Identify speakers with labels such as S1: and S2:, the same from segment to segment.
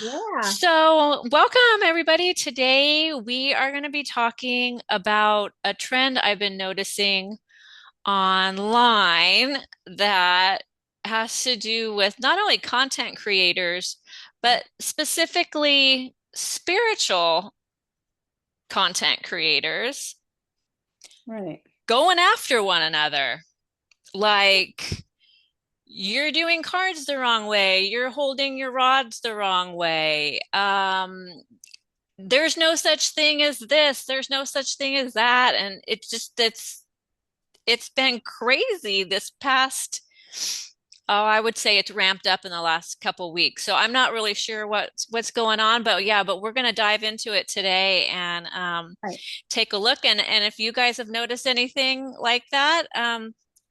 S1: Yeah.
S2: So, welcome everybody. Today we are going to be talking about a trend I've been noticing online that has to do with not only content creators, but specifically spiritual content creators
S1: Right.
S2: going after one another. Like, you're doing cards the wrong way, you're holding your rods the wrong way. There's no such thing as this, there's no such thing as that, and it's been crazy this past, oh, I would say it's ramped up in the last couple weeks. So I'm not really sure what's going on, but yeah, but we're going to dive into it today and
S1: Right.
S2: take a look. And if you guys have noticed anything like that,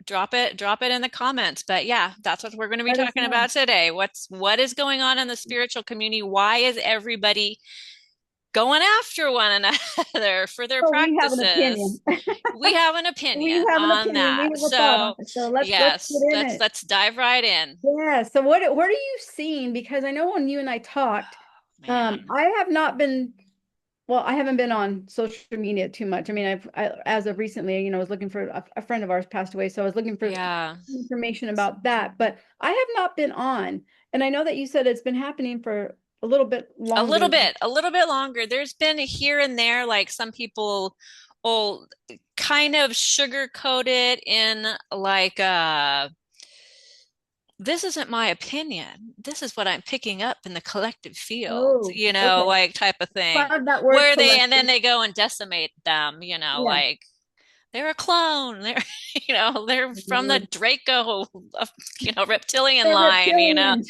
S2: drop it in the comments. But yeah, that's what we're going to be
S1: Let us
S2: talking
S1: know.
S2: about today. What is going on in the spiritual community? Why is everybody going after one another for their
S1: Oh, we have an opinion.
S2: practices? We have an
S1: We
S2: opinion
S1: have an
S2: on
S1: opinion. We
S2: that.
S1: have a thought on
S2: So,
S1: it. So let's get
S2: yes,
S1: in
S2: let's
S1: it.
S2: let's dive right in.
S1: Yeah. So what are you seeing? Because I know when you and I talked,
S2: Man.
S1: I have not been, well, I haven't been on social media too much. I mean, as of recently, I was looking for a friend of ours passed away, so I was looking for
S2: Yeah.
S1: information about that, but I have not been on. And I know that you said it's been happening for a little bit longer.
S2: A little bit longer. There's been here and there, like some people will kind of sugarcoat it in like this isn't my opinion. This is what I'm picking up in the collective field,
S1: Oh, okay.
S2: like type of thing.
S1: Love that word
S2: Where they and then
S1: collective.
S2: they go and decimate them,
S1: Yeah.
S2: like they're a clone. They're, they're from the
S1: Lord.
S2: Draco, reptilian
S1: They're
S2: line.
S1: reptilian.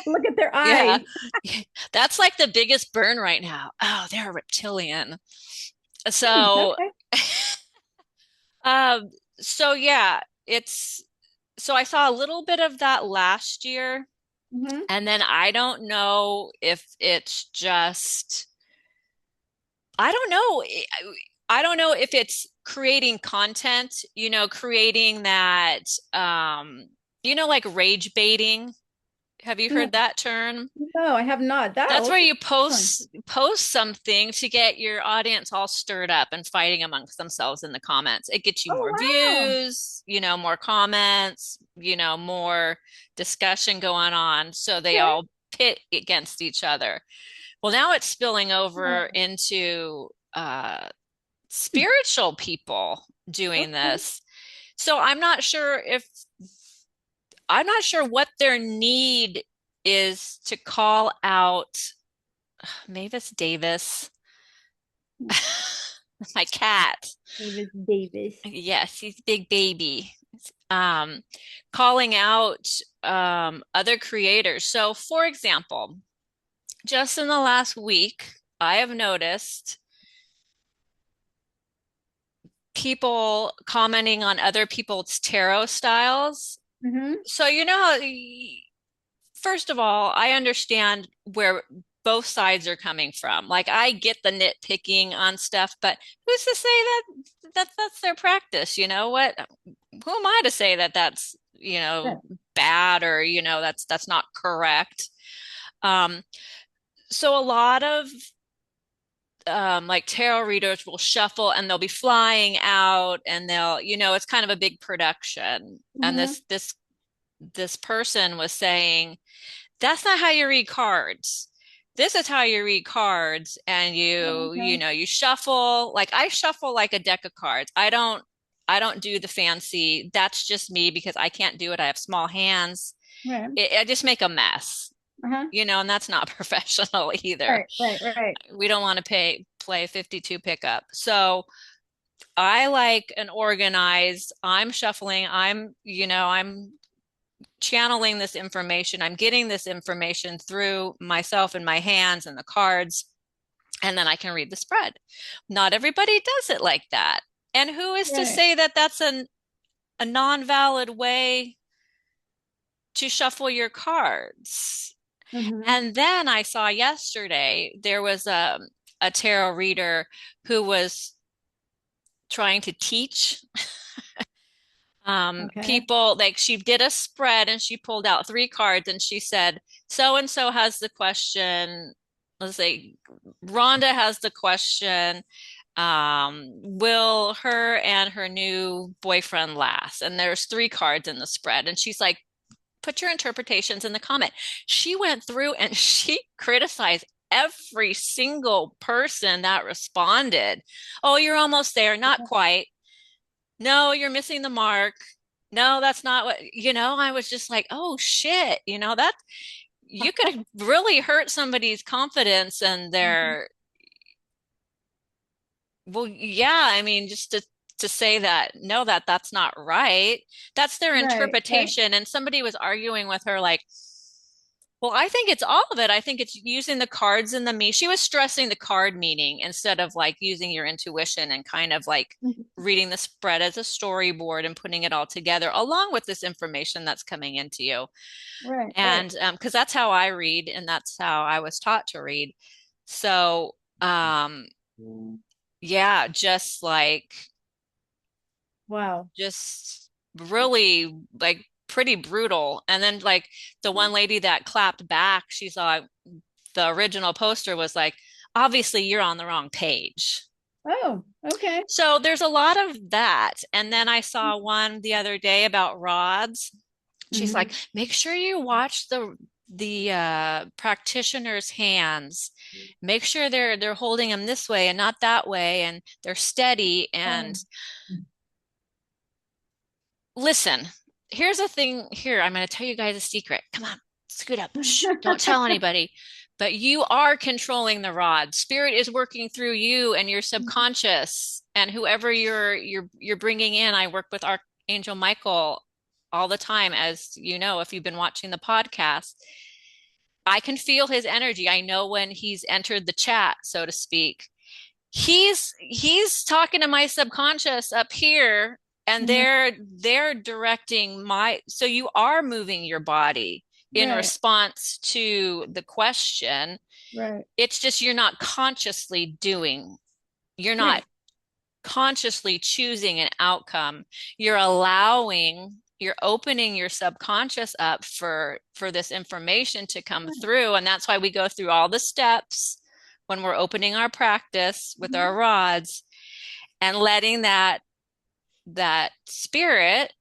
S1: Look at their
S2: Yeah.
S1: eyes.
S2: That's like the biggest burn right now. Oh, they're a reptilian.
S1: Hmm,
S2: So,
S1: okay.
S2: um, so yeah, it's so I saw a little bit of that last year,
S1: Hmm.
S2: and then I don't know if it's just I don't know. I don't know if it's creating content, creating that like rage baiting. Have you heard
S1: No,
S2: that term?
S1: no, I have not. That
S2: That's where
S1: okay.
S2: you
S1: Fun.
S2: post something to get your audience all stirred up and fighting amongst themselves in the comments. It gets you
S1: Oh
S2: more
S1: wow.
S2: views, more comments, more discussion going on. So they
S1: Okay.
S2: all pit against each other. Well, now it's spilling over
S1: Oh,
S2: into
S1: hmm,
S2: spiritual people doing
S1: okay.
S2: this. So I'm not sure what their need is to call out Mavis Davis,
S1: Hmm.
S2: my cat.
S1: Davis Davis.
S2: Yes, he's a big baby. Um, Calling out other creators. So, for example, just in the last week, I have noticed people commenting on other people's tarot styles.
S1: Hmm.
S2: So, first of all, I understand where both sides are coming from. Like I get the nitpicking on stuff, but who's to say that's their practice? You know what? Who am I to say that that's,
S1: Yeah.
S2: bad or, that's not correct? Um, so a lot of like tarot readers will shuffle and they'll be flying out and they'll, it's kind of a big production. And
S1: Hmm.
S2: this person was saying, that's not how you read cards. This is how you read cards, and
S1: Okay.
S2: you shuffle. Like I shuffle like a deck of cards. I don't do the fancy. That's just me because I can't do it. I have small hands.
S1: Right.
S2: I just make a mess,
S1: Uh-huh.
S2: and that's not professional either.
S1: Right, right, right.
S2: We don't want to play 52 pickup. So I like an organized, I'm shuffling, I'm channeling this information. I'm getting this information through myself and my hands and the cards, and then I can read the spread. Not everybody does it like that. And who is to
S1: Right.
S2: say that that's a non-valid way to shuffle your cards?
S1: Hmm.
S2: And then I saw yesterday there was a tarot reader who was trying to teach
S1: Okay.
S2: People like she did a spread and she pulled out three cards and she said, so and so has the question. Let's say Rhonda has the question, will her and her new boyfriend last? And there's three cards in the spread. And she's like, put your interpretations in the comment. She went through and she criticized every single person that responded. Oh, you're almost there. Not quite. No, you're missing the mark. No, that's not what, I was just like, oh shit, that you could have really hurt somebody's confidence and
S1: Mhm.
S2: their, well, yeah, I mean, just to say that, no, that's not right. That's their
S1: Right, right.
S2: interpretation. And somebody was arguing with her like, well, I think it's all of it. I think it's using the cards and the me. She was stressing the card meaning instead of like using your intuition and kind of like
S1: Mhm.
S2: reading the spread as a storyboard and putting it all together along with this information that's coming into you.
S1: Right, right.
S2: And because that's how I read and that's how I was taught to read. So, yeah, just like
S1: Wow.
S2: just really like pretty brutal. And then like the one lady that clapped back, she's like, the original poster was like, obviously you're on the wrong page.
S1: Oh, okay.
S2: So there's a lot of that. And then I saw one the other day about rods. She's like,
S1: Hmm.
S2: make sure you watch the practitioner's hands. Make sure they're holding them this way and not that way, and they're steady. And
S1: Oh.
S2: listen, here's a thing here. I'm going to tell you guys a secret. Come on, scoot up. Shh, don't tell anybody. But you are controlling the rod. Spirit is working through you and your subconscious and whoever you're bringing in. I work with Archangel Michael all the time, as you know, if you've been watching the podcast. I can feel his energy. I know when he's entered the chat, so to speak. He's talking to my subconscious up here and
S1: Mhm.
S2: they're directing my, so you are moving your body in
S1: Right,
S2: response to the question.
S1: right,
S2: It's just you're not consciously doing, you're not
S1: right.
S2: consciously choosing an outcome. You're opening your subconscious up for this information to come
S1: Right.
S2: through. And that's why we go through all the steps when we're opening our practice with
S1: Mhm.
S2: our rods and letting that spirit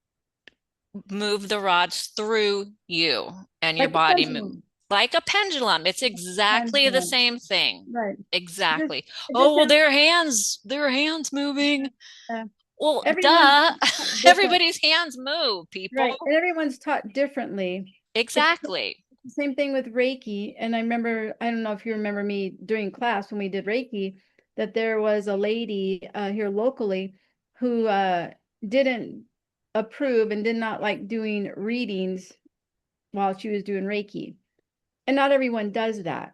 S2: move the rods through you and your
S1: Like a
S2: body move
S1: pendulum.
S2: like a pendulum. It's exactly the
S1: Pendulum.
S2: same thing.
S1: Right. It just,
S2: Exactly.
S1: it
S2: Oh,
S1: just
S2: well,
S1: sounds,
S2: their hands moving.
S1: uh,
S2: Well,
S1: everyone's
S2: duh.
S1: taught different.
S2: Everybody's hands move,
S1: Right.
S2: people.
S1: And everyone's taught differently. It's
S2: Exactly.
S1: the same thing with Reiki. And I remember, I don't know if you remember me during class when we did Reiki, that there was a lady here locally who didn't approve and did not like doing readings while she was doing Reiki. And not everyone does that.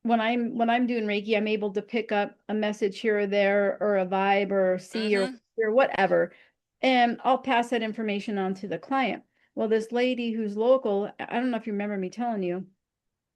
S1: When I'm doing Reiki, I'm able to pick up a message here or there or a vibe or see
S2: Mm-hmm.
S1: or whatever. And I'll pass that information on to the client. Well, this lady who's local, I don't know if you remember me telling you,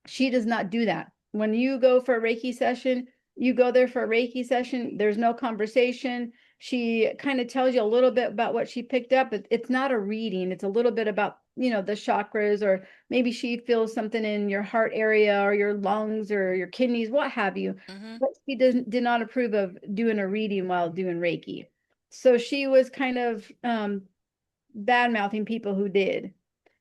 S1: she does not do that. When you go for a Reiki session, you go there for a Reiki session, there's no conversation. She kind of tells you a little bit about what she picked up. It's not a reading. It's a little bit about, the chakras, or maybe she feels something in your heart area or your lungs or your kidneys, what have you.
S2: Mm-hmm.
S1: But she did not approve of doing a reading while doing Reiki. So she was kind of bad mouthing people who did.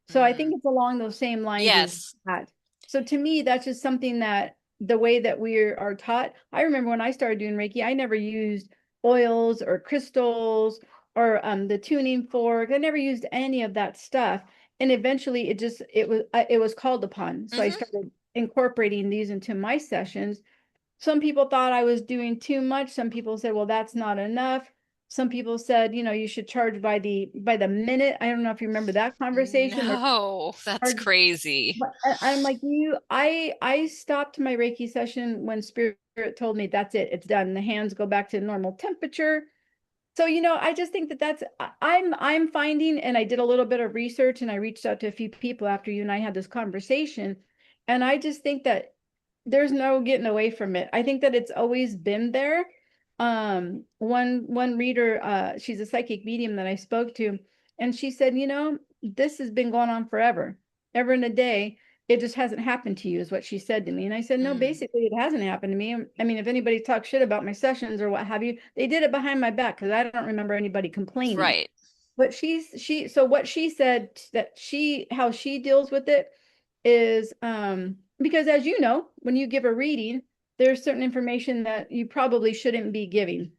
S1: So I think
S2: Mm.
S1: it's along those same lines as
S2: Yes.
S1: that. So to me, that's just something that the way that we are taught. I remember when I started doing Reiki, I never used oils or crystals or the tuning fork. I never used any of that stuff. And eventually it was called upon. So I
S2: Mm-hmm.
S1: started incorporating these into my sessions. Some people thought I was doing too much. Some people said, well, that's not enough. Some people said, you should charge by the minute. I don't know if you remember that conversation where
S2: No, that's
S1: charge,
S2: crazy.
S1: but I'm like I stopped my Reiki session when spirit told me that's it, it's done. The hands go back to normal temperature. So, I just think that I'm finding, and I did a little bit of research and I reached out to a few people after you and I had this conversation. And I just think that there's no getting away from it. I think that it's always been there. One reader, she's a psychic medium that I spoke to, And she said, this has been going on forever, ever in a day. It just hasn't happened to you, is what she said to me. And I said, no,
S2: Mm,
S1: basically, it hasn't happened to me. I mean, if anybody talks shit about my sessions or what have you, they did it behind my back because I don't remember anybody complaining.
S2: right.
S1: But so what she said that how she deals with it is because as you know, when you give a reading, there's certain information that you probably shouldn't be giving.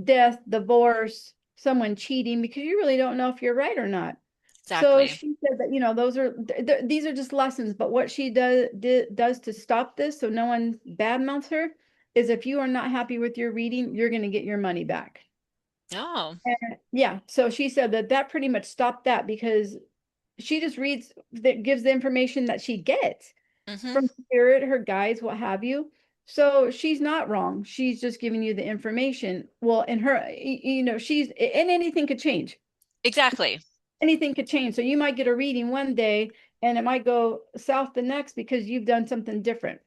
S1: Death, divorce, someone cheating, because you really don't know if you're right or not. So
S2: Exactly.
S1: she said that, these are just lessons, but what she does to stop this so no one badmouths her is if you are not happy with your reading, you're going to get your money back.
S2: Oh,
S1: And yeah, so she said that pretty much stopped that because she just reads that gives the information that she gets
S2: mm-hmm.
S1: from spirit, her guides, what have you. So she's not wrong. She's just giving you the information. Well, in her, and anything could change.
S2: Exactly.
S1: Anything could change. So you might get a reading one day and it might go south the next because you've done something different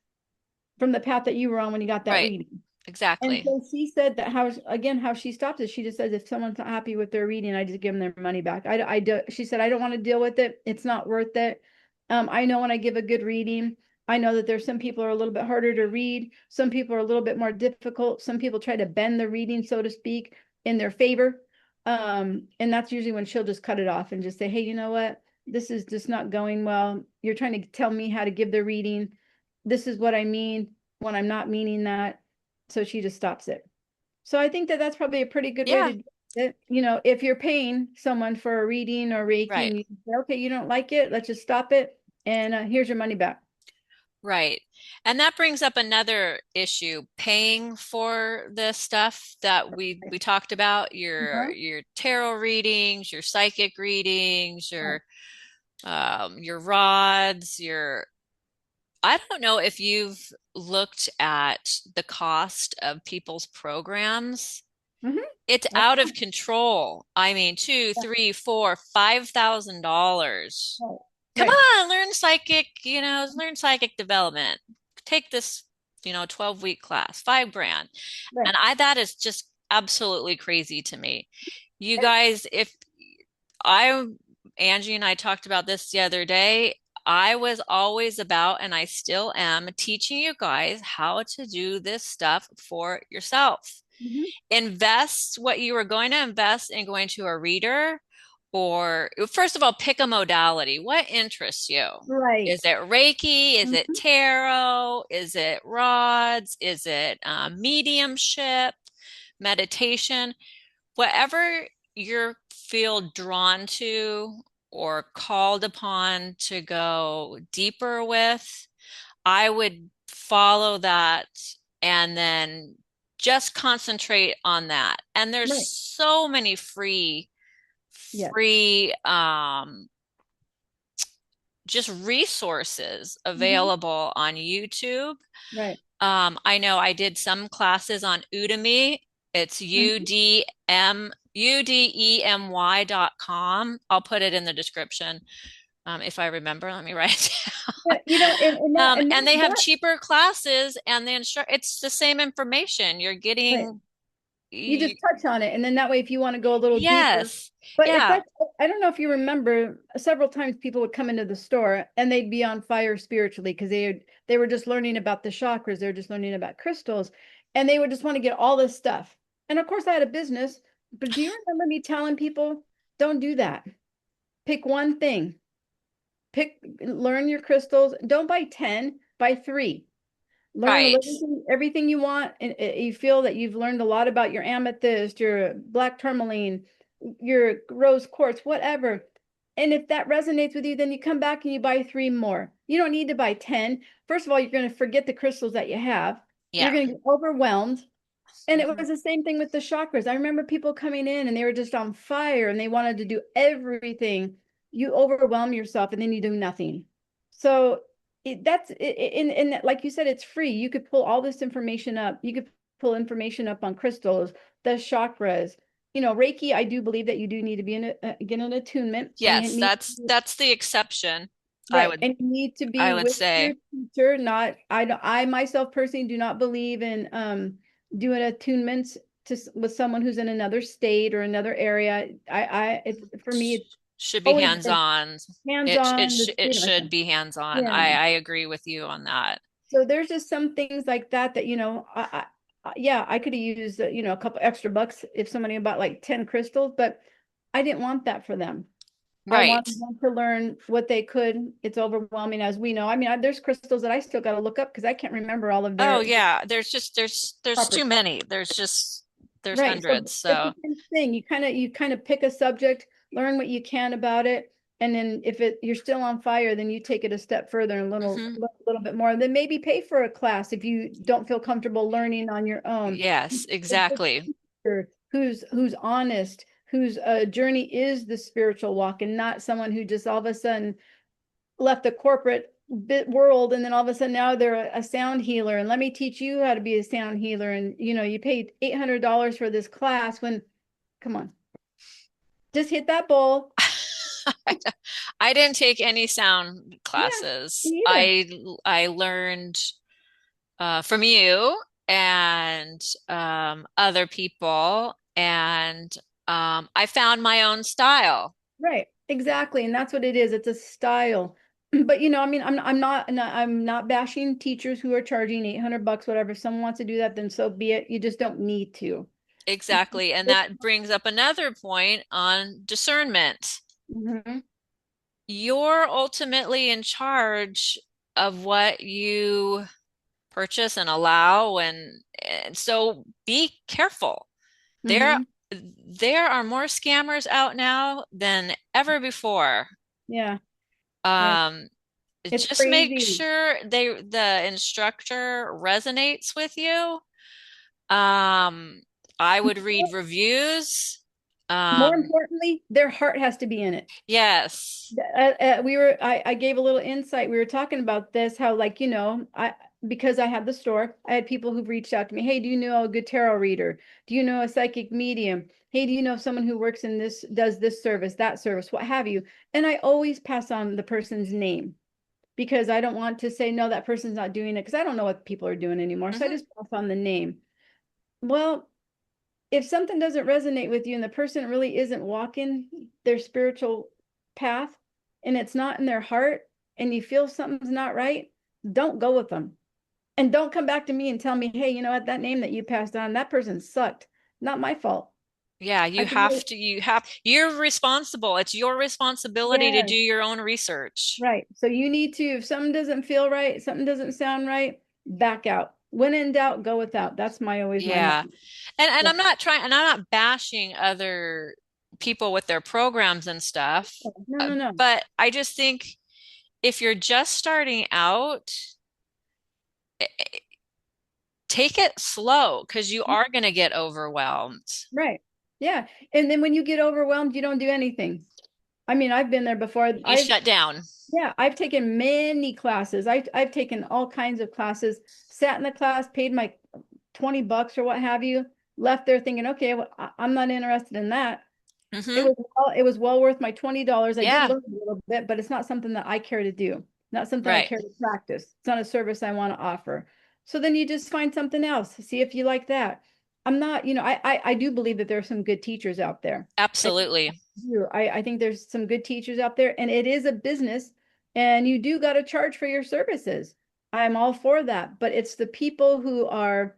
S1: from the path that you were on when you got that
S2: Right.
S1: reading. And
S2: Exactly.
S1: so she said that how she stops it. She just says if someone's not happy with their reading, I just give them their money back. I do. She said I don't want to deal with it. It's not worth it. I know when I give a good reading, I know that there's some people are a little bit harder to read. Some people are a little bit more difficult. Some people try to bend the reading, so to speak, in their favor. And that's usually when she'll just cut it off and just say, hey, you know what? This is just not going well. You're trying to tell me how to give the reading. This is what I mean when I'm not meaning that. So she just stops it. So I think that that's probably a pretty good way
S2: Yeah.
S1: to do it. If you're paying someone for a reading or Reiki
S2: Right.
S1: and you say, okay, you don't like it, let's just stop it. And here's your money back.
S2: Right. And that brings up another issue, paying for the stuff that we talked about,
S1: Uh-huh.
S2: your tarot readings, your psychic readings,
S1: Right.
S2: your rods, your I don't know if you've looked at the cost of people's programs.
S1: Mm-hmm.
S2: It's
S1: That's
S2: out of control. I mean, two,
S1: right.
S2: three, four, $5,000.
S1: Right.
S2: Come
S1: Right.
S2: on, learn psychic development. Take this, 12-week class, 5 grand.
S1: Right.
S2: And that is just absolutely crazy to me. You guys, if I, Angie and I talked about this the other day, I was always about, and I still am, teaching you guys how to do this stuff for yourself.
S1: Mm-hmm.
S2: Invest what you are going to invest in going to a reader, or first of all, pick a modality. What interests you?
S1: Right.
S2: Is it Reiki? Is it
S1: Mm-hmm.
S2: tarot? Is it rods? Is it mediumship, meditation? Whatever you feel drawn to or called upon to go deeper with, I would follow that and then just concentrate on that. And there's
S1: Right.
S2: so many
S1: Yes.
S2: free just resources
S1: Mm-hmm.
S2: available on YouTube.
S1: Right.
S2: I know I did some classes on Udemy. It's
S1: Mm-hmm.
S2: udemy.com. I'll put it in the description if I remember. Let me write it
S1: Yeah, and that
S2: down.
S1: and
S2: And they have
S1: that
S2: cheaper classes, and it's the same information. You're
S1: right.
S2: getting,
S1: You just touch on it, and then that way, if you want to go a little deeper.
S2: yes,
S1: But it's
S2: yeah,
S1: like, I don't know if you remember, several times people would come into the store and they'd be on fire spiritually because they were just learning about the chakras, they're just learning about crystals, and they would just want to get all this stuff. And of course, I had a business, but do you remember me telling people, don't do that. Pick one thing. Learn your crystals. Don't buy 10, buy three. Learn
S2: right,
S1: everything you want, and you feel that you've learned a lot about your amethyst, your black tourmaline, your rose quartz, whatever. And if that resonates with you, then you come back and you buy three more. You don't need to buy 10. First of all, you're going to forget the crystals that you have. You're
S2: yeah.
S1: going to get overwhelmed. And it
S2: Mhm.
S1: was the same thing with the chakras. I remember people coming in and they were just on fire and they wanted to do everything. You overwhelm yourself and then you do nothing. So and like you said, it's free. You could pull all this information up. You could pull information up on crystals, the chakras. Reiki, I do believe that you do need to be get an attunement and you
S2: Yes,
S1: need
S2: that's the exception. I
S1: right.
S2: would
S1: And you need to be
S2: I would
S1: with your
S2: say.
S1: teacher, not I don't I myself personally do not believe in doing attunements with someone who's in another state or another area. For me, it's
S2: Should be
S1: always been
S2: hands-on.
S1: hands-on, the
S2: It
S1: student
S2: should
S1: lesson.
S2: be hands-on.
S1: Yeah.
S2: I agree with you on that.
S1: So there's just some things like that that, yeah, I could have used, a couple extra bucks if somebody bought like 10 crystals, but I didn't want that for them. I
S2: Right.
S1: wanted them to learn what they could. It's overwhelming, as we know. I mean, there's crystals that I still got to look up because I can't remember all of
S2: Oh
S1: their
S2: yeah, there's
S1: proper.
S2: too many. There's
S1: Right. So
S2: hundreds.
S1: it's
S2: So
S1: the same thing. You kind of pick a subject, learn what you can about it, and then if you're still on fire, then you take it a step further and
S2: mhm.
S1: a little bit more. Then maybe pay for a class if you don't feel comfortable learning on your own.
S2: Yes,
S1: A good
S2: exactly.
S1: teacher who's honest, whose journey is the spiritual walk, and not someone who just all of a sudden left the corporate bit world and then all of a sudden now they're a sound healer and let me teach you how to be a sound healer, and you paid $800 for this class when, come on, just hit that bowl.
S2: I didn't take any sound
S1: Yeah,
S2: classes.
S1: me either.
S2: I learned from you and other people, and I found my own style.
S1: Right, exactly, and that's what it is. It's a style. But I mean, I'm not bashing teachers who are charging 800 bucks, whatever. If someone wants to do that, then so be it. You just don't need to.
S2: Exactly. And that brings up another point on discernment.
S1: Mhm.
S2: You're ultimately in charge of what you purchase and allow, and so be careful. There
S1: Mhm.
S2: there are more scammers out now than ever before.
S1: Yeah, yeah.
S2: Um,
S1: It's
S2: just make
S1: crazy.
S2: sure the instructor resonates with you. Um, I would read reviews.
S1: More
S2: Um,
S1: importantly, their heart has to be in it.
S2: yes.
S1: I gave a little insight. We were talking about this, how like, because I had the store, I had people who've reached out to me. Hey, do you know a good tarot reader? Do you know a psychic medium? Hey, do you know someone who works in this, does this service, that service, what have you? And I always pass on the person's name because I don't want to say, no, that person's not doing it because I don't know what people are doing anymore. So I
S2: Hmm.
S1: just pass on the name. Well, if something doesn't resonate with you and the person really isn't walking their spiritual path and it's not in their heart and you feel something's not right, don't go with them. And don't come back to me and tell me, hey, you know what, that name that you passed on, that person sucked. Not my fault.
S2: Yeah,
S1: I can really,
S2: you're responsible. It's your responsibility to
S1: yeah,
S2: do your own research.
S1: right. So you need to, if something doesn't feel right, something doesn't sound right, back out. When in doubt, go without. That's my always my
S2: Yeah.
S1: motto.
S2: And
S1: Yeah.
S2: I'm not bashing other people with their programs and stuff.
S1: No, no, no.
S2: But I just think if you're just starting out, take it slow because you are going to get overwhelmed.
S1: Right. Yeah. And then when you get overwhelmed, you don't do anything. I mean, I've been there before.
S2: You shut down.
S1: Yeah, I've taken many classes. I've taken all kinds of classes, sat in the class, paid my 20 bucks or what have you, left there thinking, okay, well, I'm not interested in that.
S2: Hmm.
S1: It was well worth my $20. I did
S2: Yeah,
S1: learn a little bit, but it's not something that I care to do. Not something I
S2: right.
S1: care to practice. It's not a service I want to offer. So then you just find something else. See if you like that. I'm not, I do believe that there are some good teachers out there. I
S2: Absolutely.
S1: do. I think there's some good teachers out there, and it is a business, and you do got to charge for your services. I'm all for that, but it's the people who are,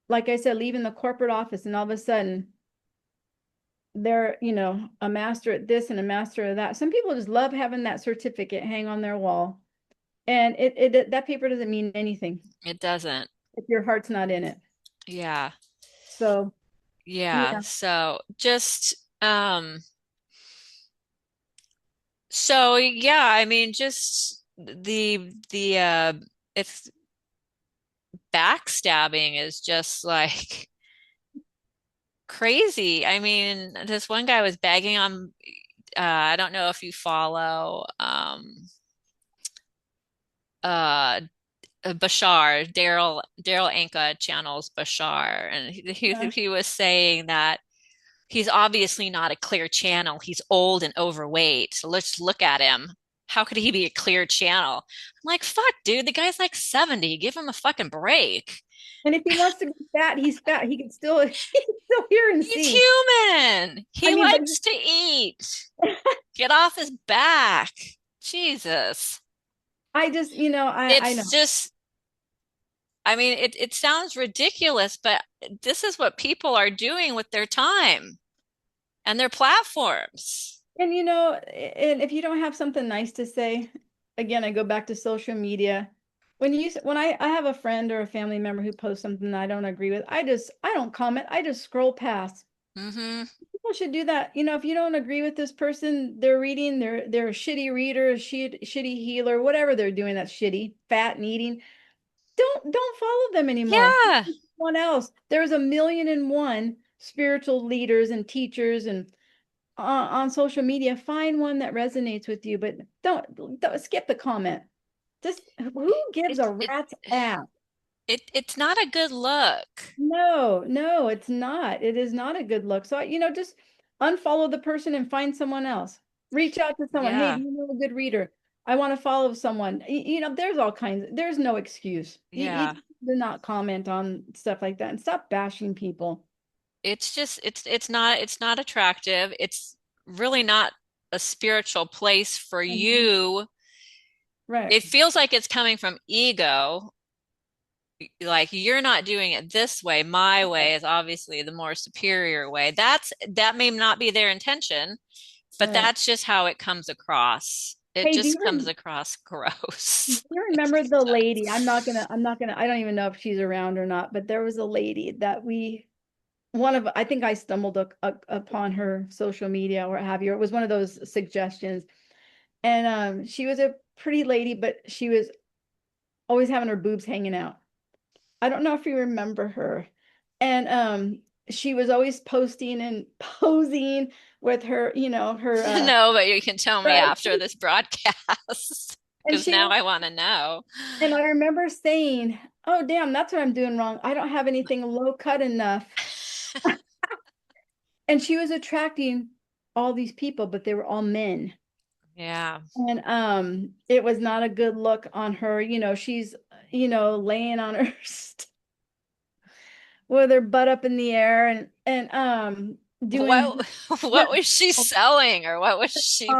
S1: like I said, leaving the corporate office, and all of a sudden they're, a master at this and a master of that. Some people just love having that certificate hang on their wall, and that paper doesn't mean anything
S2: It doesn't.
S1: if your heart's not in it.
S2: Yeah.
S1: So,
S2: Yeah.
S1: yeah.
S2: So just so yeah, I mean just the it's backstabbing is just like crazy. I mean, this one guy was bagging on I don't know if you follow uh Bashar, Daryl Anka channels Bashar, and
S1: Yeah.
S2: he was saying that he's obviously not a clear channel. He's old and overweight. So let's look at him. How could he be a clear channel? I'm like, fuck, dude, the guy's like 70. Give him a fucking break.
S1: And if he wants to be fat, he's fat. He can still he can still hear and
S2: He's
S1: see.
S2: human.
S1: I
S2: He
S1: mean, but
S2: likes to eat. Get off his back. Jesus.
S1: I just, I
S2: It's
S1: know.
S2: just, I mean, it sounds ridiculous, but this is what people are doing with their time and their platforms.
S1: And and if you don't have something nice to say, again, I go back to social media. When I have a friend or a family member who posts something that I don't agree with, I don't comment. I just scroll past.
S2: Hmm.
S1: People should do that. If you don't agree with this person, they're reading, they're a shitty reader, a shitty healer, whatever they're doing that's shitty, fat and eating. Don't follow them anymore.
S2: Yeah.
S1: One else. There's a million and one spiritual leaders and teachers and on social media. Find one that resonates with you, but don't skip the comment. Just who gives
S2: It,
S1: a
S2: it,
S1: rat's ass?
S2: it's not a good look.
S1: No, no, it's not. It is not a good look. So, just unfollow the person and find someone else. Reach out to someone. Hey,
S2: Yeah.
S1: do you know a good reader? I want to follow someone. There's all kinds. There's no excuse. You
S2: Yeah.
S1: do not comment on stuff like that and stop bashing people.
S2: It's just it's not attractive. It's really not a spiritual place for
S1: Mhm.
S2: you.
S1: Right.
S2: It feels like it's coming from ego. Like you're not doing it this way. My way is obviously the more superior way. That may not be their intention, but
S1: Right.
S2: that's just how it comes across. It
S1: Hey,
S2: just comes across
S1: do
S2: gross.
S1: you
S2: It
S1: remember
S2: really
S1: the lady?
S2: does.
S1: I'm not gonna, I don't even know if she's around or not, but there was a lady that one of, I think I stumbled upon her social media or what have you. It was one of those suggestions. And she was a pretty lady, but she was always having her boobs hanging out. I don't know if you remember her. And she was always posting and posing with her, her
S2: No, but you can tell me
S1: right.
S2: after this broadcast
S1: And
S2: because
S1: she
S2: now
S1: was,
S2: I want to know.
S1: and I remember saying, "Oh, damn, that's what I'm doing wrong. I don't have anything low cut enough." And she was attracting all these people, but they were all men.
S2: Yeah.
S1: And it was not a good look on her. She's, laying on her with her butt up in the air and doing
S2: What what was she selling or what was she
S1: oh,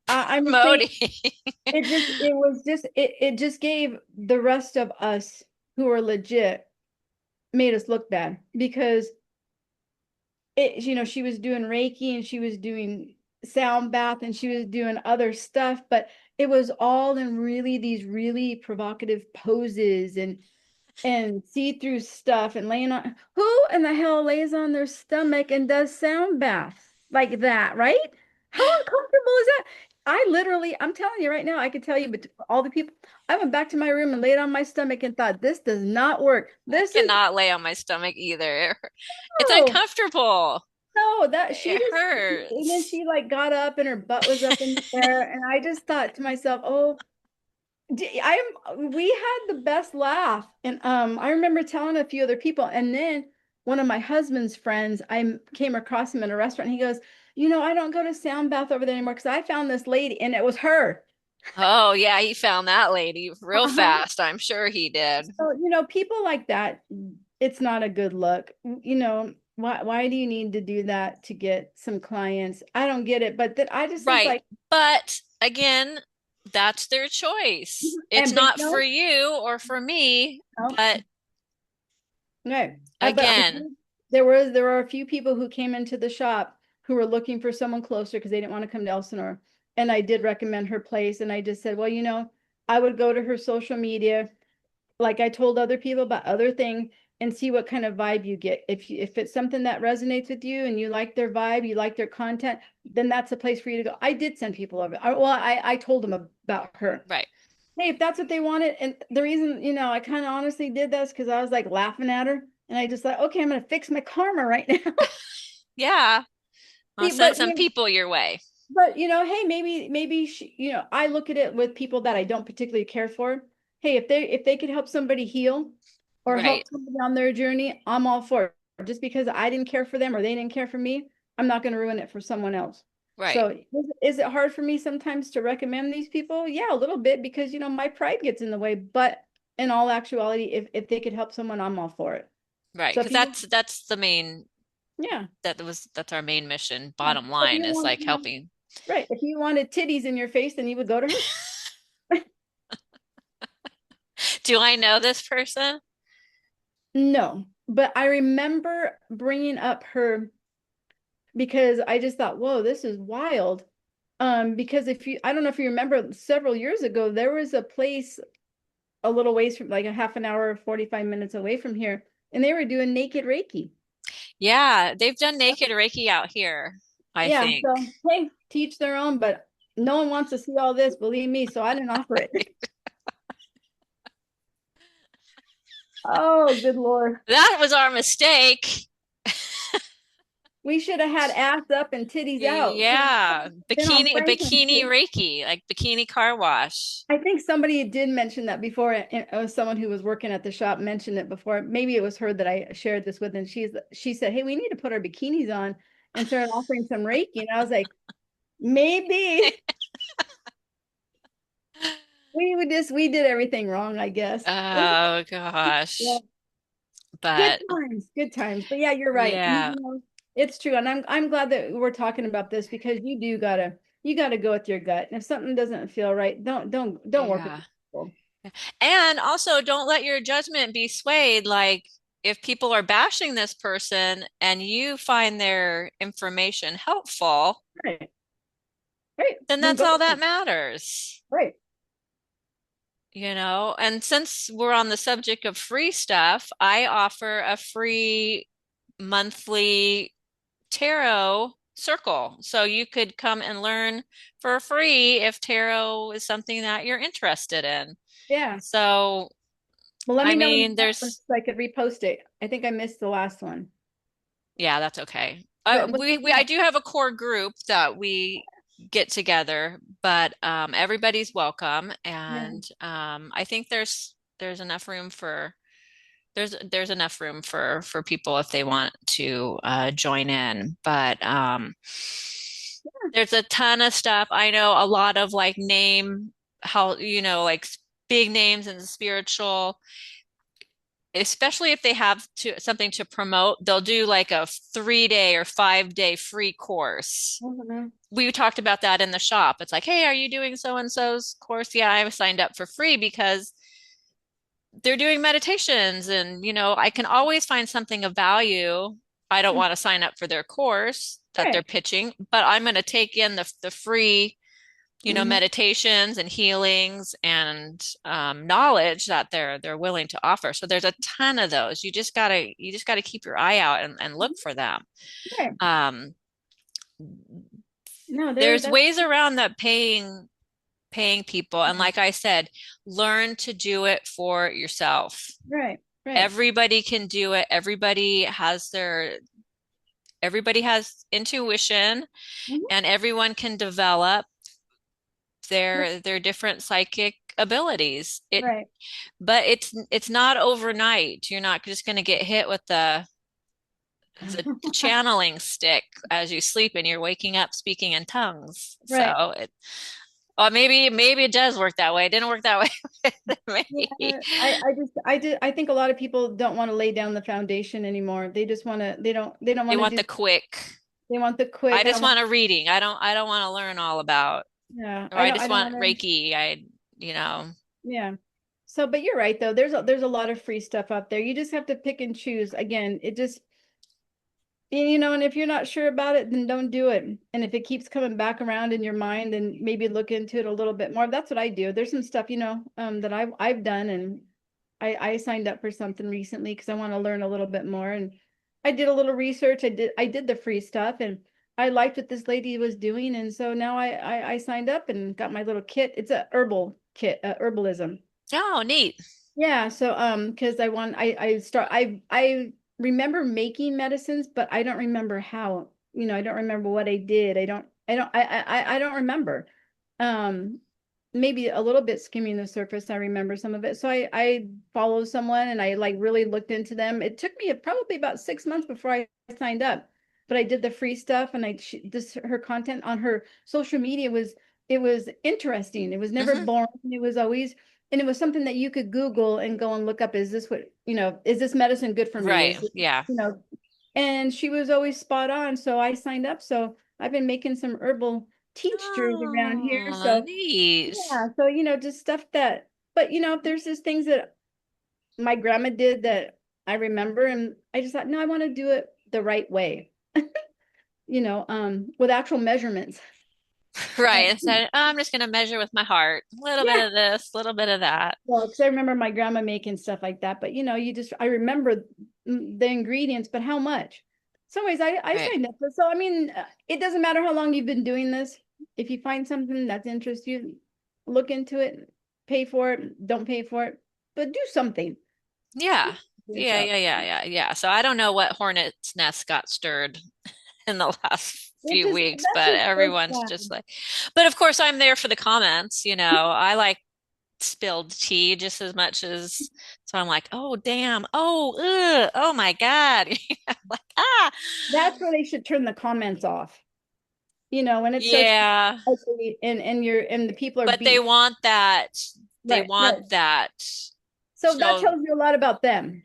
S1: I'm just saying
S2: promoting?
S1: it just gave the rest of us who are legit made us look bad because she was doing Reiki and she was doing sound bath and she was doing other stuff, but it was all in really these really provocative poses and see-through stuff and laying on who in the hell lays on their stomach and does sound baths like that, right? How uncomfortable is that? I'm telling you right now, I could tell you, but all the people, I went back to my room and laid on my stomach and thought, this does not work.
S2: I
S1: This is
S2: cannot lay on my stomach either. It's
S1: no,
S2: uncomfortable.
S1: no, that she
S2: It
S1: just, and then
S2: hurts.
S1: she like got up and her butt was up in the air. And I just thought to myself, oh, we had the best laugh. And I remember telling a few other people. And then one of my husband's friends, I came across him in a restaurant. He goes, I don't go to Sound Bath over there anymore because I found this lady and it was her.
S2: Oh, yeah, he found that lady real
S1: Uh-huh.
S2: fast. I'm sure he did.
S1: So, people like that, it's not a good look. Why do you need to do that to get some clients? I don't get it. But that I just was
S2: Right.
S1: like,
S2: But again, that's their choice. It's
S1: but
S2: not for you or for me,
S1: no,
S2: but
S1: no. But
S2: again,
S1: there were a few people who came into the shop who were looking for someone closer because they didn't want to come to Elsinore. And I did recommend her place. And I just said, well, I would go to her social media, like I told other people about other things, and see what kind of vibe you get. If it's something that resonates with you and you like their vibe, you like their content, then that's a place for you to go. I did send people over. I told them about her.
S2: right.
S1: Hey, if that's what they wanted, and the reason, I kind of honestly did this because I was like laughing at her, and I just thought, okay, I'm gonna fix my karma right now.
S2: Yeah. I'll
S1: See,
S2: send some people your way.
S1: hey, maybe I look at it with people that I don't particularly care for. Hey, if they could help somebody heal or
S2: Right.
S1: help somebody on their journey, I'm all for it. Just because I didn't care for them or they didn't care for me, I'm not going to ruin it for someone else.
S2: Right.
S1: So is it hard for me sometimes to recommend these people? Yeah, a little bit because my pride gets in the way, but in all actuality, if they could help someone, I'm all for it.
S2: Right.
S1: So if
S2: Because
S1: you,
S2: that's the main,
S1: yeah,
S2: that's our main mission.
S1: yeah.
S2: Bottom
S1: So if
S2: line
S1: you
S2: is
S1: want
S2: like
S1: to have,
S2: helping.
S1: right, if you wanted titties in your face, then you would go to her.
S2: Do I know this person?
S1: No, but I remember bringing up her because I just thought, whoa, this is wild. Because if you, I don't know if you remember, several years ago, there was a place a little ways from, like a half an hour, 45 minutes away from here, and they were doing naked Reiki.
S2: Yeah, they've done naked Reiki out here, I
S1: Yeah,
S2: think.
S1: so hey, teach their own, but no one wants to see all this, believe me, so I didn't offer it. Oh, good Lord.
S2: That was our mistake.
S1: We should have had ass up and titties out.
S2: Yeah,
S1: Been on Franklin
S2: bikini
S1: Street.
S2: Reiki, like bikini car wash.
S1: I think somebody did mention that before. It was someone who was working at the shop mentioned it before. Maybe it was her that I shared this with, and she said, "Hey, we need to put our bikinis on and start offering some Reiki." And I was like, maybe we did everything wrong, I guess.
S2: Oh
S1: Yeah,
S2: gosh.
S1: good
S2: But
S1: times, good times. But yeah, you're right.
S2: yeah,
S1: It's true, and I'm glad that we're talking about this because you gotta go with your gut. And if something doesn't feel right, don't work with
S2: yeah.
S1: people.
S2: And also don't let your judgment be swayed. Like if people are bashing this person and you find their information helpful,
S1: Right, right.
S2: then
S1: Then
S2: that's
S1: go
S2: all
S1: with
S2: that
S1: them.
S2: matters.
S1: Right.
S2: And since we're on the subject of free stuff, I offer a free monthly tarot circle. So you could come and learn for free if tarot is something that you're interested in.
S1: Yeah.
S2: So,
S1: Well, let
S2: I
S1: me know when
S2: mean,
S1: you have one
S2: there's,
S1: so I could repost it. I think I missed the last one.
S2: yeah, that's okay.
S1: But what,
S2: I
S1: yeah,
S2: do have a core group that we get together, but everybody's welcome,
S1: yeah.
S2: and I think there's enough room for there's enough room for people if they want to join in. But there's a ton of stuff. I know a lot of like name how like big names in the spiritual, especially if they have something to promote, they'll do like a 3 day or 5 day free course.
S1: Mhm.
S2: We talked about that in the shop. It's like, hey, are you doing so and so's course? Yeah, I was signed up for free because they're doing meditations and I can always find something of value. I don't want to sign up for their course that they're
S1: Right.
S2: pitching, but I'm going to take in the free
S1: Hmm.
S2: meditations and healings and knowledge that they're willing to offer. So there's a ton of those. You just gotta keep your eye out and look for them.
S1: Right.
S2: Um,
S1: No,
S2: there's
S1: that's
S2: ways around that paying people, and like I said, learn to do it for yourself.
S1: right. Right.
S2: Everybody can do it. Everybody has intuition,
S1: Mhm.
S2: and everyone can develop
S1: Right.
S2: their different psychic abilities.
S1: Right.
S2: But it's not overnight. You're not just going to get hit with the channeling stick as you sleep and you're waking up speaking in tongues.
S1: Right.
S2: So or maybe it does work that way. It didn't work that way with
S1: Yeah,
S2: me.
S1: I think a lot of people don't want to lay down the foundation anymore. They just want to, they don't
S2: They
S1: want to
S2: want
S1: do,
S2: the quick.
S1: they want the
S2: I
S1: quick.
S2: just want a reading. I don't want to learn all about,
S1: Yeah,
S2: or I
S1: I
S2: just
S1: don't
S2: want
S1: want to,
S2: Reiki. You know.
S1: yeah. So, but you're right though. There's a lot of free stuff out there. You just have to pick and choose. Again, it just, and if you're not sure about it, then don't do it. And if it keeps coming back around in your mind, then maybe look into it a little bit more. That's what I do. There's some stuff, that I've done, and I signed up for something recently because I want to learn a little bit more. And I did a little research. I did the free stuff, and I liked what this lady was doing, and so now I signed up and got my little kit. It's a herbal kit, herbalism.
S2: Oh, neat.
S1: Yeah, so because I remember making medicines, but I don't remember how. I don't remember what I did. I don't remember. Um Maybe a little bit skimming the surface. I remember some of it. So I followed someone and I like really looked into them. It took me probably about 6 months before I signed up, but I did the free stuff and this her content on her social media was it was interesting. It was never
S2: Hmm.
S1: boring. It was always and it was something that you could Google and go and look up, is this what, is this medicine good for me?
S2: Right.
S1: Is it,
S2: Yeah.
S1: and she was always spot on. So I signed up. So I've been making some herbal tinctures around here.
S2: Oh,
S1: So
S2: neat.
S1: yeah, so just stuff that, but if there's just things that my grandma did that I remember, and I just thought, no, I want to do it the right way, with actual measurements.
S2: Right.
S1: And
S2: Instead, oh, I'm just going to measure with my heart. A little bit
S1: yeah,
S2: of this, a little bit of that.
S1: well, because I remember my grandma making stuff like that, but I remember the ingredients, but how much? So anyways, I
S2: Right.
S1: signed up for, so I mean, it doesn't matter how long you've been doing this. If you find something that interests you, look into it, pay for it, don't pay for it, but do something
S2: Yeah.
S1: for
S2: Yeah,
S1: yourself.
S2: yeah, yeah, yeah, yeah. So I don't know what hornet's nest got stirred in the last
S1: It
S2: few
S1: just,
S2: weeks,
S1: that's
S2: but
S1: just so
S2: everyone's just
S1: sad.
S2: like, but of course I'm there for the comments, I like spilled tea just as much as, so I'm like, oh, damn. Oh, ugh, oh my God. Like, ah,
S1: That's where they should turn the comments off. When it starts
S2: yeah.
S1: ugly and the people are
S2: But they
S1: beating.
S2: want that. They
S1: Right, right.
S2: want that.
S1: So that
S2: So,
S1: tells you a lot about them.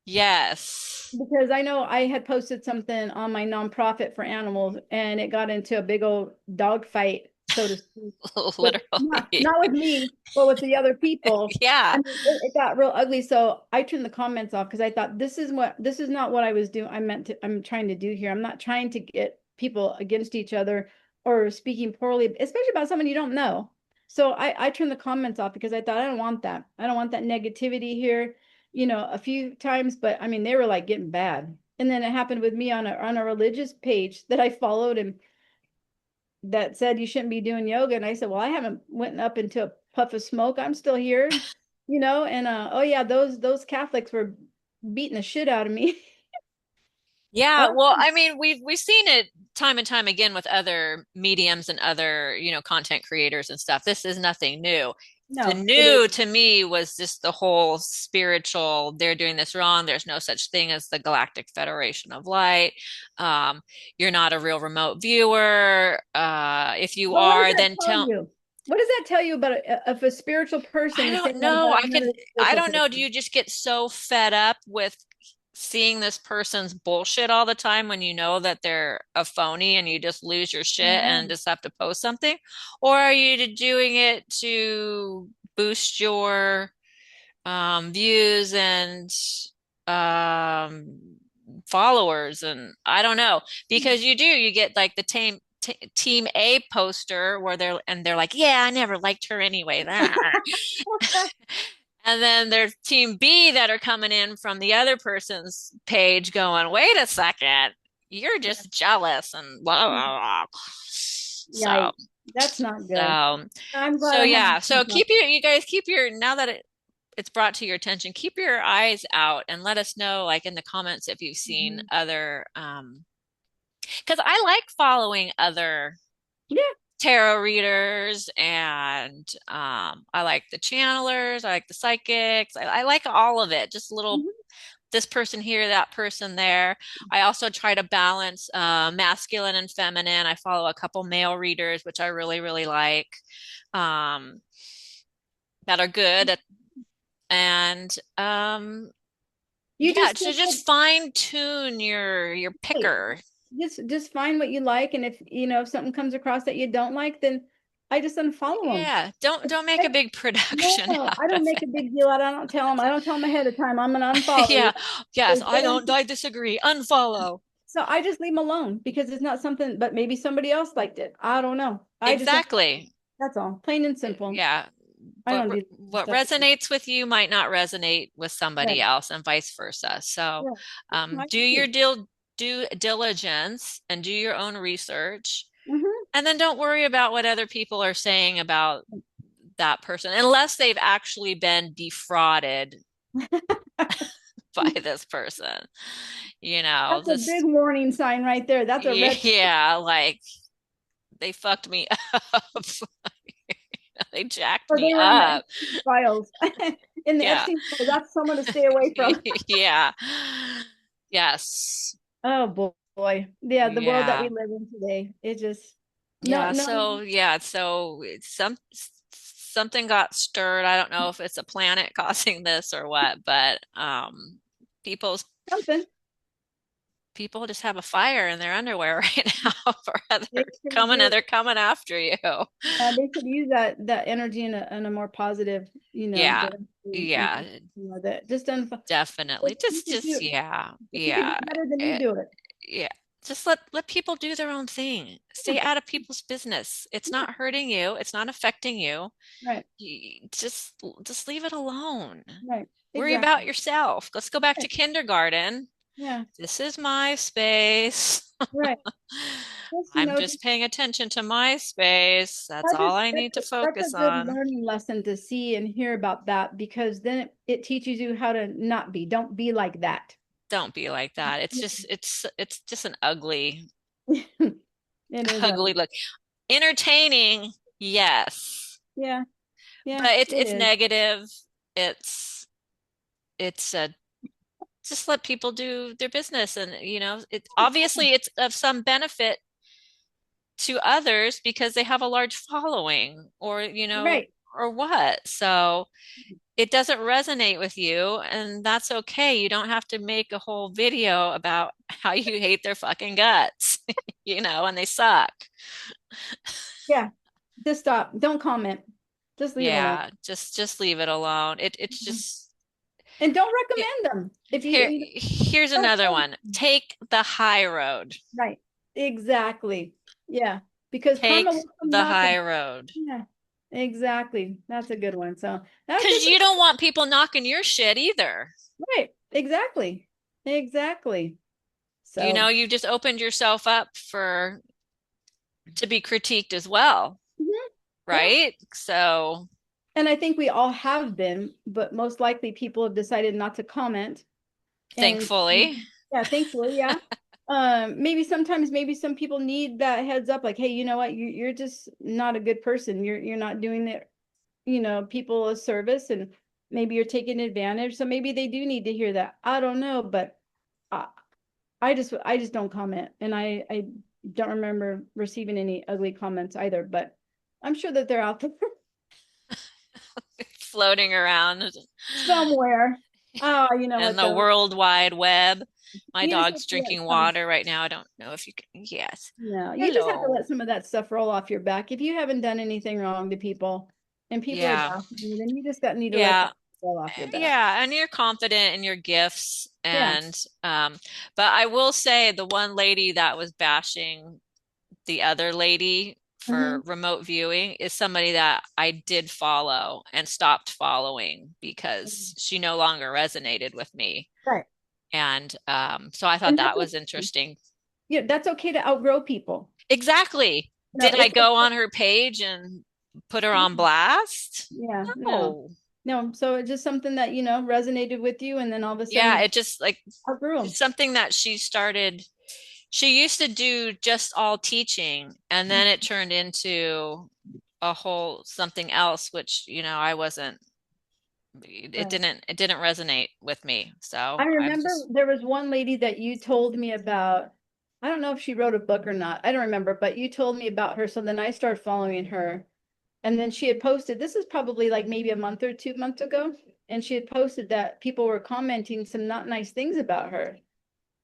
S2: yes,
S1: Because I know I had posted something on my nonprofit for animals, and it got into a big old dog fight, so to speak, with
S2: literally.
S1: not with me, but with the other people. I
S2: Yeah.
S1: mean, it got real ugly. So I turned the comments off because I thought this is not what I was doing. I'm trying to do here. I'm not trying to get people against each other or speaking poorly, especially about someone you don't know. So I turned the comments off because I thought, I don't want that. I don't want that negativity here, a few times, but I mean, they were like getting bad. And then it happened with me on a religious page that I followed, and that said you shouldn't be doing yoga. And I said, well, I haven't went up into a puff of smoke. I'm still here, and oh yeah, those Catholics were beating the shit out of me.
S2: Yeah,
S1: Oh
S2: well, I mean, we've seen it time and time again with other mediums and other, content creators and stuff. This is nothing new. The
S1: no, it
S2: new
S1: isn't.
S2: to me was just the whole spiritual, they're doing this wrong. There's no such thing as the Galactic Federation of Light. Um, you're not a real remote viewer. If you
S1: Well, what does
S2: are,
S1: that
S2: then
S1: tell
S2: tell,
S1: you? What does that tell you about if a spiritual person
S2: I
S1: is
S2: don't
S1: saying that
S2: know.
S1: about another
S2: I
S1: spiritual
S2: don't know. Do
S1: person?
S2: you just get so fed up with seeing this person's bullshit all the time when you know that they're a phony and you just lose your shit and
S1: Um,
S2: just have to post something? Or are you doing it to boost your views and um, followers? And I don't know because you get like the team A poster where they're like, yeah, I never liked her anyway. And then there's team B that are coming in from the other person's page going, wait a second, you're just jealous and blah, blah, blah. So,
S1: Yikes, that's not good.
S2: so,
S1: I'm glad
S2: so
S1: I have
S2: yeah. So
S1: this.
S2: you guys keep now that it's brought to your attention, keep your eyes out and let us know, like in the comments, if you've seen
S1: Mhm.
S2: other, because I like following other
S1: Yeah.
S2: tarot readers and I like the channelers, I like the psychics, I like all of it. Just a little
S1: Mhm.
S2: this person here, that person there. I also try to balance masculine and feminine. I follow a couple male readers, which I really, really like, um, that are good at, and
S1: You
S2: yeah,
S1: just
S2: so
S1: take
S2: just
S1: it,
S2: fine tune your
S1: hey,
S2: picker.
S1: just find what you like, and if something comes across that you don't like, then I just unfollow them.
S2: Yeah, don't make a big production
S1: No,
S2: out
S1: I
S2: of
S1: don't make a big deal out. I don't tell them ahead of time. I'm gonna
S2: it.
S1: unfollow you.
S2: Yeah, yes,
S1: They don't.
S2: I disagree. Unfollow.
S1: So I just leave them alone because it's not something. But maybe somebody else liked it. I don't know. I just don't.
S2: Exactly.
S1: That's all. Plain and simple.
S2: Yeah.
S1: I don't do
S2: What
S1: stuff.
S2: resonates with you might not resonate with somebody
S1: Right.
S2: else and vice versa. So,
S1: Right. I
S2: do
S1: agree.
S2: your due diligence and do your own research.
S1: Hmm.
S2: And then don't worry about what other people are saying about that person unless they've actually been defrauded by this person.
S1: That's a big
S2: Just,
S1: warning sign right there. That's a red
S2: yeah, like they fucked me up. They jacked
S1: or
S2: me
S1: they were in the
S2: up.
S1: Epstein files. In the
S2: Yeah.
S1: Epstein files, that's someone to stay away from.
S2: Yeah. Yes.
S1: Oh boy. Yeah, the world that we
S2: Yeah.
S1: live in today. It just no
S2: Yeah.
S1: no
S2: So, yeah. So something got stirred. I don't know if it's a planet causing this or what, but people's
S1: Something.
S2: people just have a fire in their underwear right now for
S1: They sure do.
S2: they're coming after you.
S1: They could use that energy in a more positive,
S2: Yeah.
S1: direction. And
S2: Yeah,
S1: that just done.
S2: definitely.
S1: You could
S2: Just
S1: do.
S2: yeah.
S1: She could do
S2: Yeah.
S1: better than you
S2: Eh,
S1: do it.
S2: yeah. Just let people do their own thing.
S1: Yeah,
S2: Stay out of people's business. It's
S1: yeah,
S2: not hurting you. It's not affecting you.
S1: right,
S2: Just leave it alone.
S1: right,
S2: Worry about
S1: exactly.
S2: yourself. Let's go back to
S1: Right.
S2: kindergarten.
S1: Yeah,
S2: This is my space.
S1: right. Just
S2: I'm just paying attention to my space. That's
S1: that
S2: all
S1: is
S2: I need to
S1: that's a
S2: focus
S1: good
S2: on.
S1: learning lesson to see and hear about that, because then it teaches you how to not be. Don't be like that.
S2: Don't be like that. It's just an ugly,
S1: It is
S2: ugly look. Entertaining, yes,
S1: yeah, yeah,
S2: but
S1: it
S2: it's
S1: is.
S2: negative. It's it's just let people do their business, and it obviously it's of some benefit to others because they have a large following, or
S1: Right.
S2: or what. So it doesn't resonate with you, and that's okay. You don't have to make a whole video about how you hate their fucking guts, and they suck.
S1: Yeah. Just stop. Don't comment. Just leave it alone.
S2: Yeah, just leave it alone. It's
S1: Mhm.
S2: just
S1: And don't
S2: it,
S1: recommend them. If
S2: here
S1: you
S2: here's
S1: don't
S2: another
S1: say
S2: one. Take the high road.
S1: right. Exactly. Yeah. Because karma
S2: Take
S1: will come
S2: the
S1: knocking.
S2: high road.
S1: Yeah. Exactly. That's a good one. So that was
S2: Because
S1: just
S2: you don't want people knocking your shit either.
S1: right. Exactly. Exactly. So
S2: You just opened yourself up for to be critiqued as well,
S1: mhm, yeah.
S2: right? So
S1: And I think we all have been, but most likely people have decided not to comment. And
S2: thankfully,
S1: yeah, thankfully, yeah. Maybe sometimes maybe some people need that heads up, like, hey, you know what, you're just not a good person. You're not doing it, people a service, and maybe you're taking advantage. So maybe they do need to hear that. I don't know, but I, I just don't comment, and I don't remember receiving any ugly comments either. But I'm sure that they're out there
S2: floating around
S1: somewhere. Oh, you know
S2: in
S1: what
S2: the
S1: though?
S2: World Wide Web. My
S1: You just have
S2: dog's
S1: to let
S2: drinking
S1: some.
S2: water right now. I don't know if you can. Yes.
S1: No, you just have to
S2: Hello.
S1: let some of that stuff roll off your back. If you haven't done anything wrong to people and people are
S2: Yeah.
S1: bashing you, then you just got need to let
S2: Yeah.
S1: that roll off your back.
S2: Yeah, and you're confident in your gifts,
S1: Yeah.
S2: and but I will say the one lady that was bashing the other lady
S1: Hmm.
S2: for remote viewing is somebody that I did follow and stopped following because she no longer resonated with me.
S1: Right.
S2: And so I thought
S1: And that's
S2: that was
S1: okay.
S2: interesting.
S1: Yeah, that's okay to outgrow people.
S2: Exactly.
S1: No,
S2: Did I
S1: it's
S2: go
S1: okay.
S2: on her page and put her on blast?
S1: Yeah, no.
S2: No.
S1: No. So it's just something that, resonated with you, and then all of a sudden
S2: Yeah,
S1: you
S2: it just like
S1: outgrew
S2: it's
S1: them.
S2: something that she started. She used to do just all teaching, and then it turned into a whole something else, which, I wasn't,
S1: Right.
S2: it didn't resonate with me.
S1: I
S2: So I'm
S1: remember
S2: just,
S1: there was one lady that you told me about. I don't know if she wrote a book or not. I don't remember, but you told me about her. So then I started following her. And then she had posted, this is probably like maybe a month or 2 months ago. And she had posted that people were commenting some not nice things about her.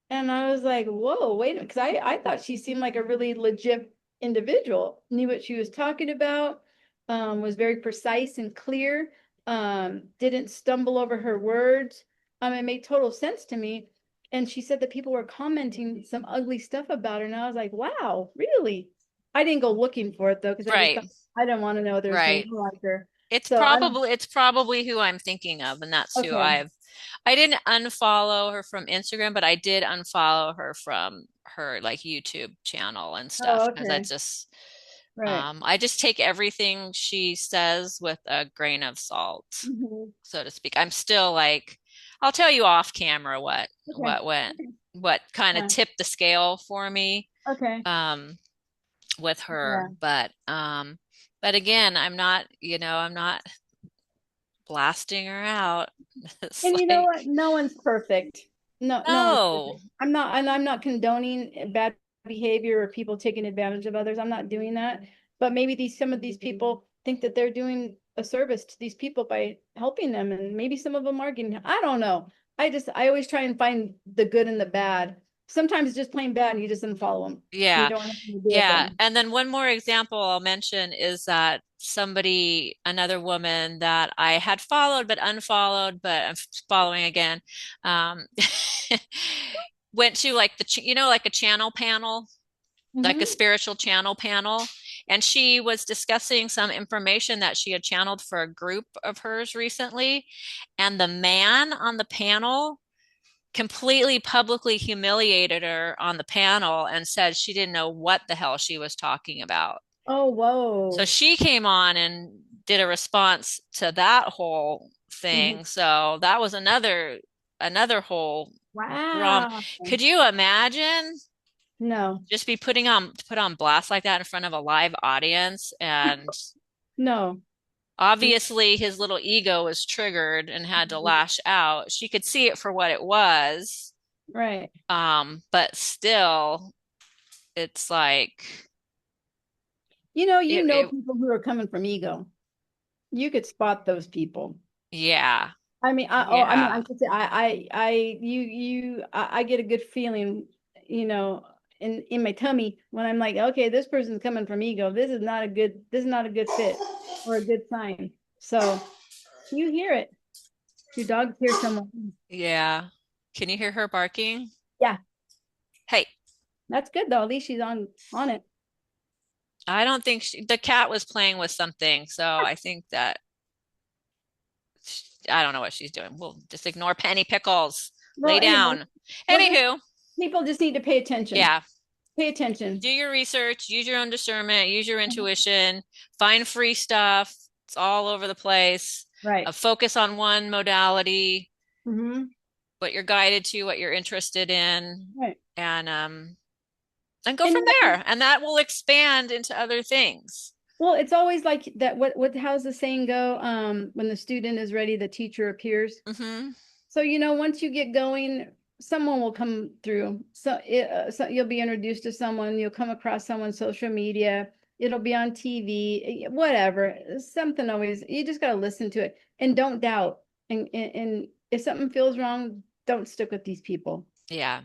S1: And I was like, whoa, wait a minute. Because I thought she seemed like a really legit individual, knew what she was talking about, was very precise and clear, didn't stumble over her words. It made total sense to me. And she said that people were commenting some ugly stuff about her. And I was like, wow, really? I didn't go looking for it though, because I just
S2: right,
S1: thought I didn't want to know there was
S2: right.
S1: something like her. So I don't,
S2: It's probably who I'm thinking of, and that's who
S1: okay.
S2: I didn't unfollow her from Instagram, but I did unfollow her from her like YouTube channel and stuff
S1: Oh,
S2: because
S1: okay. Right.
S2: I just take everything she says with a grain of salt,
S1: Mhm.
S2: so to speak. I'm still like, I'll tell you off camera
S1: Okay. Okay.
S2: what kind of
S1: Yeah.
S2: tipped the scale for me
S1: Okay.
S2: um with her,
S1: Yeah.
S2: but again, I'm not blasting her out. It's
S1: And you know
S2: like,
S1: what? No one's perfect. No, no one's
S2: no,
S1: perfect. I'm not condoning bad behavior or people taking advantage of others. I'm not doing that. but maybe some of these people think that they're doing a service to these people by helping them, and maybe some of them are getting, I don't know. I always try and find the good and the bad. Sometimes it's just plain bad and you just unfollow them. You
S2: Yeah.
S1: don't want anything to do with
S2: Yeah.
S1: them.
S2: And then one more example I'll mention is that another woman that I had followed but unfollowed, but I'm following again, um, went to like like a channel panel, like a
S1: Hmm.
S2: spiritual channel panel. And she was discussing some information that she had channeled for a group of hers recently. And the man on the panel completely publicly humiliated her on the panel and said she didn't know what the hell she was talking about.
S1: Oh,
S2: So
S1: whoa.
S2: she came on and did a response to that whole
S1: Hmm.
S2: thing. So that was another whole drama.
S1: Wow.
S2: Could you imagine
S1: No,
S2: just be put on blast like that in front of a live audience? And
S1: no.
S2: obviously his little ego was triggered and had to lash out. She could see it for what it was.
S1: Right.
S2: But still, it's like
S1: You
S2: it,
S1: know
S2: it
S1: people who are coming from ego. You could spot those people.
S2: yeah,
S1: I mean,
S2: yeah,
S1: I could say, I get a good feeling, you know, in my tummy when I'm like, okay, this person's coming from ego. This is not a good fit or a good sign. So you hear it. Your dogs hear someone.
S2: yeah. Can you hear her barking?
S1: Yeah,
S2: Hey,
S1: that's good though. At least she's on it.
S2: I don't think the cat was playing with something, so I think that I don't know what she's doing. We'll just ignore Penny Pickles.
S1: Well,
S2: Lay
S1: anyway,
S2: down.
S1: we're just
S2: Anywho,
S1: people just need to pay attention.
S2: yeah,
S1: Pay
S2: do
S1: attention.
S2: your research, use your own discernment, use your intuition, find free stuff. It's all over the place.
S1: Right.
S2: Focus on one modality,
S1: Hmm.
S2: what you're guided to, what you're interested in,
S1: Right.
S2: and go
S1: And
S2: from there. And that will expand into other things.
S1: well, it's always like that. How's the saying go? When the student is ready, the teacher appears.
S2: Hmm.
S1: So, once you get going, someone will come through. So you'll be introduced to someone, you'll come across someone social media, it'll be on TV, whatever. Something always, you just got to listen to it and don't doubt. And if something feels wrong, don't stick with these people.
S2: Yeah.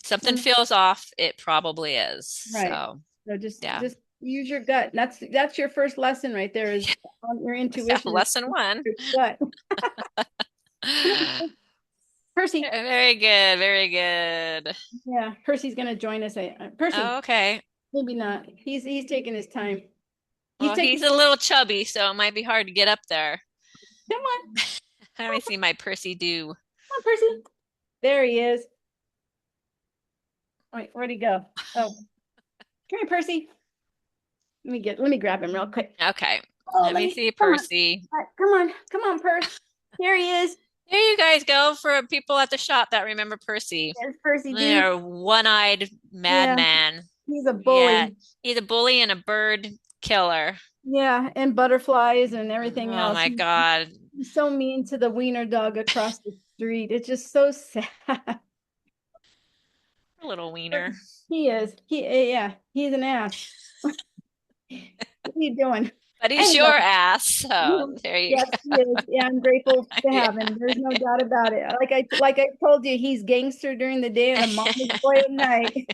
S2: Something
S1: When
S2: feels off, it probably is.
S1: right.
S2: So,
S1: So just
S2: yeah.
S1: just use your gut. That's your first lesson right there is on your
S2: Yeah,
S1: intuition is
S2: lesson one.
S1: your gut. Percy.
S2: Very good. Very good.
S1: Yeah, Percy's gonna join us. Percy,
S2: Okay.
S1: maybe not. He's taking his time. He's
S2: Well,
S1: taking
S2: he's a little chubby, so it might be hard to get up there.
S1: come on,
S2: Let me see my Percy do.
S1: come on, Percy. There he is. Wait, where'd he go? Oh, come here, Percy. Let me grab him real quick.
S2: Okay.
S1: Oh,
S2: Let me see
S1: come on.
S2: Percy.
S1: All right, come on, Percy. Here he is.
S2: Here you guys go for people at the shop that remember Percy.
S1: There's Percy D.
S2: They're one-eyed
S1: Yeah,
S2: madman.
S1: he's a
S2: Yeah.
S1: bully.
S2: He's a bully and a bird killer.
S1: Yeah, and butterflies and everything
S2: Oh
S1: else.
S2: my God.
S1: He's so mean to the wiener dog across the street. It's just so sad.
S2: Little wiener.
S1: He is. Yeah, he's an ass. What are you doing?
S2: But he's
S1: Anyway,
S2: your ass. So there you
S1: yes,
S2: go.
S1: he is. Yeah, I'm grateful to
S2: Yeah.
S1: have him. There's no doubt about it. Like I told you, he's gangster during the day and a mama's boy at night.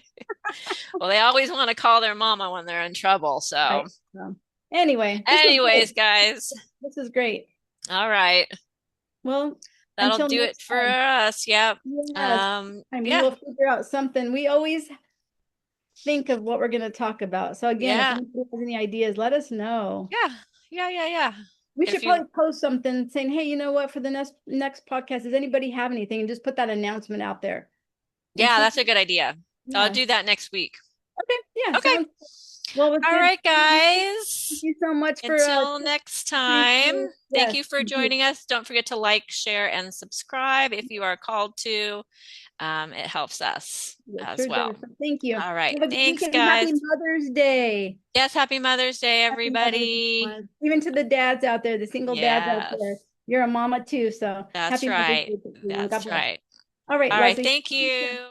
S2: Well, they always want to call their mama when they're in trouble. So,
S1: Right. So, anyway, this was
S2: anyways,
S1: good.
S2: guys.
S1: This is great.
S2: All right.
S1: Well,
S2: That'll
S1: until
S2: do it
S1: next
S2: for
S1: time.
S2: us. Yep.
S1: Yes. And we
S2: Yeah.
S1: will figure out something. We always think of what we're going to talk about. So again, if
S2: Yeah.
S1: anybody has any ideas, let us know.
S2: Yeah. Yeah. Yeah. Yeah.
S1: We
S2: If
S1: should
S2: you,
S1: probably post something saying, "Hey, you know what? For the next podcast, does anybody have anything?" And just put that announcement out there and
S2: yeah,
S1: see.
S2: that's a good idea. I'll
S1: Yeah.
S2: do that next week.
S1: Okay. Yeah.
S2: Okay.
S1: Sounds well. It's
S2: All
S1: good.
S2: right,
S1: Thank
S2: guys.
S1: you so much for
S2: Until next time, thank
S1: yes.
S2: you for
S1: Thank you.
S2: joining us. Don't forget to like, share, and subscribe if you are called to. It helps us
S1: It
S2: as
S1: sure
S2: well.
S1: does. Thank you.
S2: All right.
S1: Have a good
S2: Thanks,
S1: weekend and happy
S2: guys.
S1: Mother's Day.
S2: Yes, happy Mother's Day,
S1: Happy Mother's Day,
S2: everybody.
S1: everyone. Even to the dads out there, the single dads out there.
S2: Yes,
S1: You're a mama too. So
S2: that's
S1: happy Mother's
S2: right.
S1: Day to everyone. God
S2: That's
S1: bless.
S2: right.
S1: All right,
S2: All right.
S1: Leslie.
S2: Thank you.